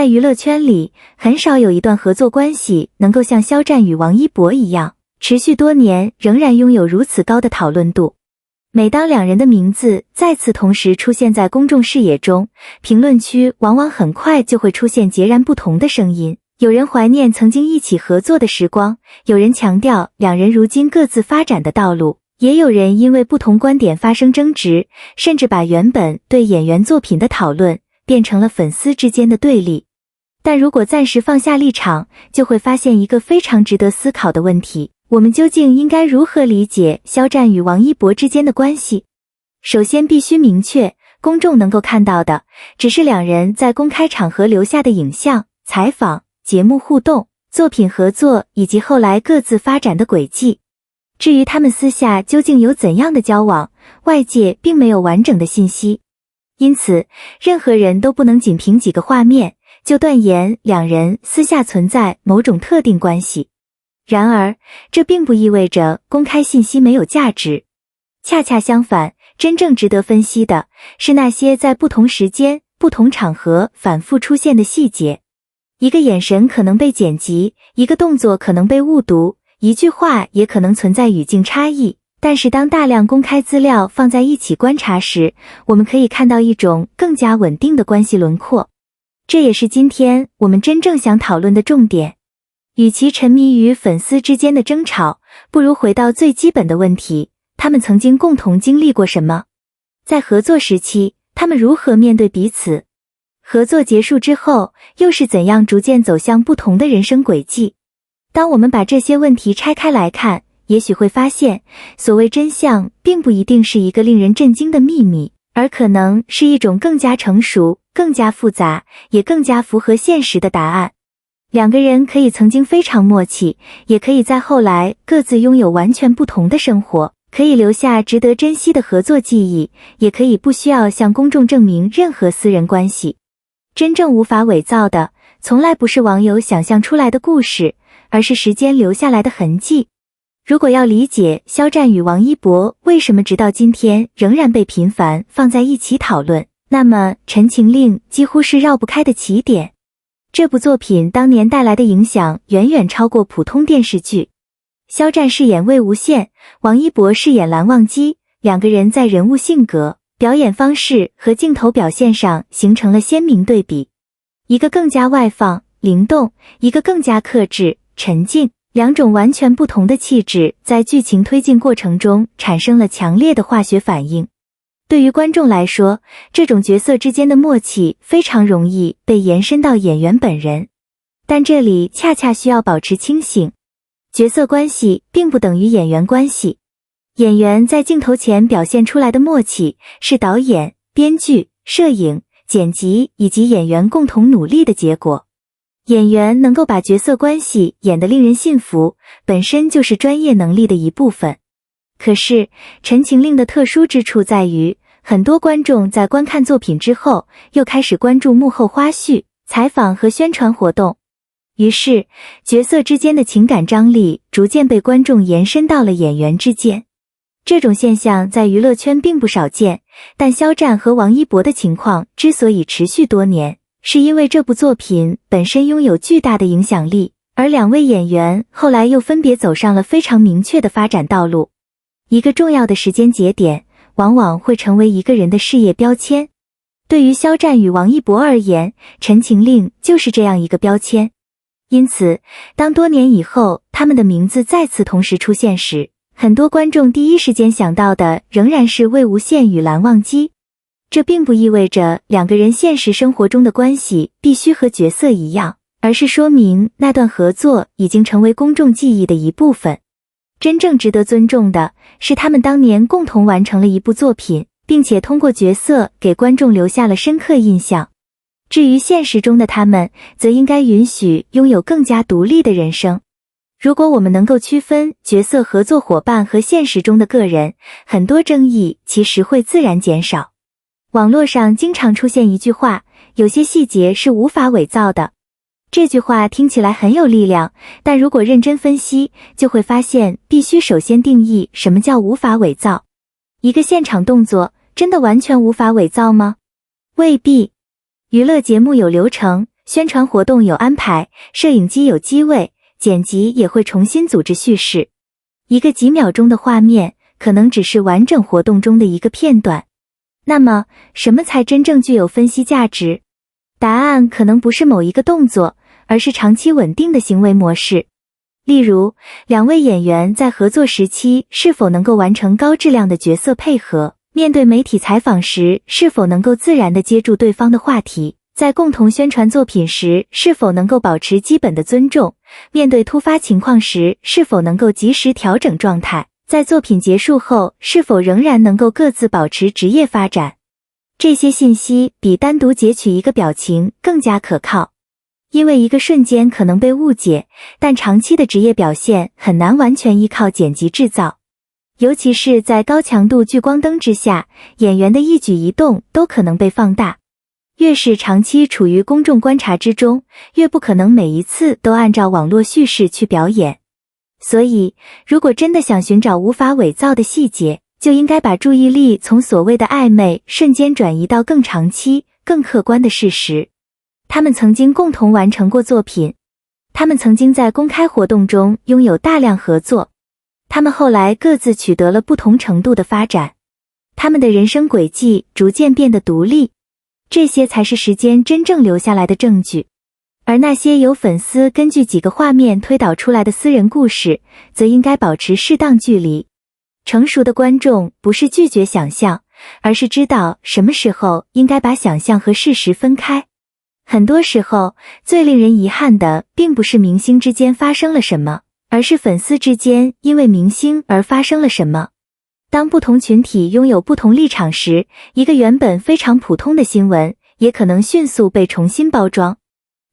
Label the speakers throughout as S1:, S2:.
S1: 娱乐圈里，很少有一段合作关系能够像肖战与王一博一样，持续多年仍然拥有如此高的讨论度。每当两人的名字再次同时出现在公众视野中，评论区往往很快就会出现截然不同的声音。有人怀念曾经一起合作的时光，有人强调两人如今各自发展的道路，也有人因为不同观点发生争执，甚至把原本对演员作品的讨论变成了粉丝之间的对立。但如果暂时放下立场，就会发现一个非常值得思考的问题：我们究竟应该如何理解肖战与王一博之间的关系？首先必须明确，公众能够看到的只是两人在公开场合留下的影像、采访、节目互动、作品合作以及后来各自发展的轨迹。至于他们私下究竟有怎样的交往，外界并没有完整的信息。因此，任何人都不能仅凭几个画面就断言两人私下存在某种特定关系。然而，这并不意味着公开信息没有价值。恰恰相反，真正值得分析的是那些在不同时间、不同场合反复出现的细节。一个眼神可能被剪辑，一个动作可能被误读，一句话也可能存在语境差异。但是当大量公开资料放在一起观察时，我们可以看到一种更加稳定的关系轮廓。这也是今天我们真正想讨论的重点。与其沉迷于粉丝之间的争吵，不如回到最基本的问题：他们曾经共同经历过什么？在合作时期，他们如何面对彼此？合作结束之后，又是怎样逐渐走向不同的人生轨迹？当我们把这些问题拆开来看，也许会发现，所谓真相并不一定是一个令人震惊的秘密，而可能是一种更加成熟、更加复杂，也更加符合现实的答案。两个人可以曾经非常默契，也可以在后来各自拥有完全不同的生活，可以留下值得珍惜的合作记忆，也可以不需要向公众证明任何私人关系。真正无法伪造的，从来不是网友想象出来的故事，而是时间留下来的痕迹。如果要理解肖战与王一博为什么直到今天仍然被频繁放在一起讨论，那么《陈情令》几乎是绕不开的起点。这部作品当年带来的影响远远超过普通电视剧。肖战饰演魏无羡，王一博饰演蓝忘机，两个人在人物性格、表演方式和镜头表现上形成了鲜明对比。一个更加外放、灵动，一个更加克制、沉静。两种完全不同的气质在剧情推进过程中产生了强烈的化学反应。对于观众来说，这种角色之间的默契非常容易被延伸到演员本人。但这里恰恰需要保持清醒，角色关系并不等于演员关系。演员在镜头前表现出来的默契，是导演、编剧、摄影、剪辑以及演员共同努力的结果。演员能够把角色关系演得令人信服，本身就是专业能力的一部分。可是，《陈情令》的特殊之处在于，很多观众在观看作品之后，又开始关注幕后花絮、采访和宣传活动。于是，角色之间的情感张力逐渐被观众延伸到了演员之间。这种现象在娱乐圈并不少见，但肖战和王一博的情况之所以持续多年，是因为这部作品本身拥有巨大的影响力，而两位演员后来又分别走上了非常明确的发展道路。一个重要的时间节点，往往会成为一个人的事业标签。对于肖战与王一博而言，《陈情令》就是这样一个标签。因此，当多年以后他们的名字再次同时出现时，很多观众第一时间想到的仍然是魏无羡与蓝忘机。这并不意味着两个人现实生活中的关系必须和角色一样，而是说明那段合作已经成为公众记忆的一部分。真正值得尊重的是他们当年共同完成了一部作品，并且通过角色给观众留下了深刻印象。至于现实中的他们，则应该允许拥有更加独立的人生。如果我们能够区分角色合作伙伴和现实中的个人，很多争议其实会自然减少。网络上经常出现一句话，有些细节是无法伪造的。这句话听起来很有力量，但如果认真分析，就会发现必须首先定义什么叫无法伪造。一个现场动作真的完全无法伪造吗？未必。娱乐节目有流程，宣传活动有安排，摄影机有机位，剪辑也会重新组织叙事。一个几秒钟的画面，可能只是完整活动中的一个片段。那么，什么才真正具有分析价值？答案可能不是某一个动作，而是长期稳定的行为模式。例如，两位演员在合作时期是否能够完成高质量的角色配合，面对媒体采访时是否能够自然地接住对方的话题，在共同宣传作品时是否能够保持基本的尊重，面对突发情况时是否能够及时调整状态，在作品结束后是否仍然能够各自保持职业发展。这些信息比单独截取一个表情更加可靠。因为一个瞬间可能被误解，但长期的职业表现很难完全依靠剪辑制造。尤其是在高强度聚光灯之下，演员的一举一动都可能被放大。越是长期处于公众观察之中，越不可能每一次都按照网络叙事去表演。所以，如果真的想寻找无法伪造的细节，就应该把注意力从所谓的暧昧瞬间转移到更长期、更客观的事实。他们曾经共同完成过作品，他们曾经在公开活动中拥有大量合作，他们后来各自取得了不同程度的发展，他们的人生轨迹逐渐变得独立，这些才是时间真正留下来的证据。而那些由粉丝根据几个画面推导出来的私人故事，则应该保持适当距离。成熟的观众不是拒绝想象，而是知道什么时候应该把想象和事实分开。很多时候，最令人遗憾的并不是明星之间发生了什么，而是粉丝之间因为明星而发生了什么。当不同群体拥有不同立场时，一个原本非常普通的新闻，也可能迅速被重新包装。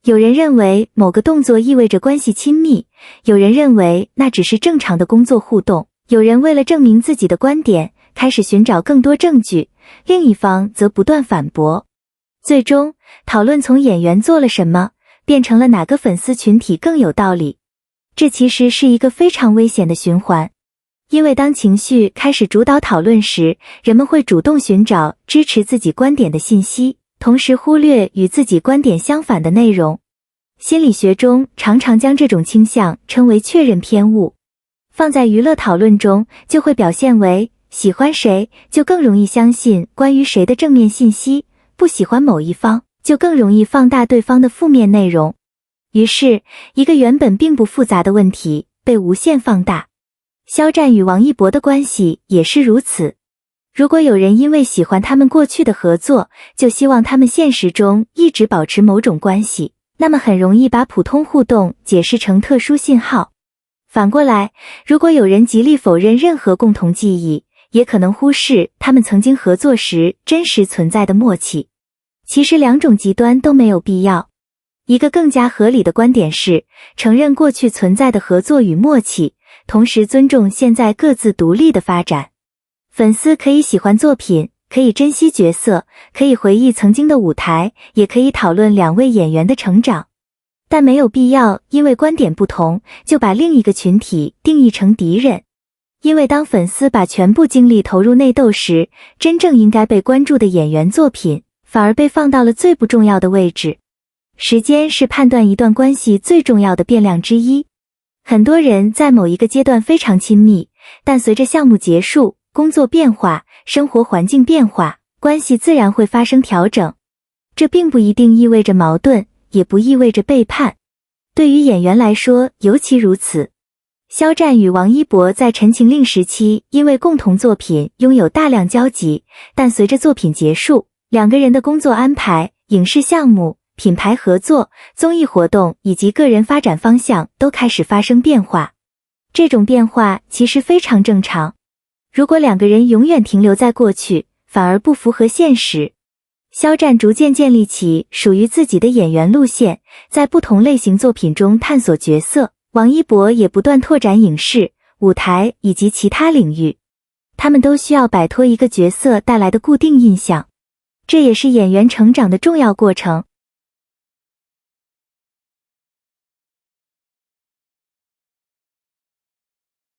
S1: 有人认为某个动作意味着关系亲密，有人认为那只是正常的工作互动，有人为了证明自己的观点，开始寻找更多证据，另一方则不断反驳。最终，讨论从演员做了什么，变成了哪个粉丝群体更有道理。这其实是一个非常危险的循环，因为当情绪开始主导讨论时，人们会主动寻找支持自己观点的信息，同时忽略与自己观点相反的内容。心理学中常常将这种倾向称为确认偏误。放在娱乐讨论中，就会表现为喜欢谁就更容易相信关于谁的正面信息，不喜欢某一方就更容易放大对方的负面内容。于是，一个原本并不复杂的问题被无限放大。肖战与王一博的关系也是如此。如果有人因为喜欢他们过去的合作，就希望他们现实中一直保持某种关系，那么很容易把普通互动解释成特殊信号。反过来，如果有人极力否认任何共同记忆，也可能忽视他们曾经合作时真实存在的默契。其实两种极端都没有必要。一个更加合理的观点是，承认过去存在的合作与默契，同时尊重现在各自独立的发展。粉丝可以喜欢作品，可以珍惜角色，可以回忆曾经的舞台，也可以讨论两位演员的成长。但没有必要因为观点不同，就把另一个群体定义成敌人。因为当粉丝把全部精力投入内斗时，真正应该被关注的演员作品，反而被放到了最不重要的位置。时间是判断一段关系最重要的变量之一。很多人在某一个阶段非常亲密，但随着项目结束，工作变化，生活环境变化，关系自然会发生调整。这并不一定意味着矛盾，也不意味着背叛。对于演员来说尤其如此。肖战与王一博在《陈情令》时期因为共同作品拥有大量交集，但随着作品结束，两个人的工作安排、影视项目、品牌合作、综艺活动以及个人发展方向都开始发生变化。这种变化其实非常正常。如果两个人永远停留在过去，反而不符合现实。肖战逐渐建立起属于自己的演员路线，在不同类型作品中探索角色。王一博也不断拓展影视、舞台以及其他领域。他们都需要摆脱一个角色带来的固定印象。这也是演员成长的重要过程。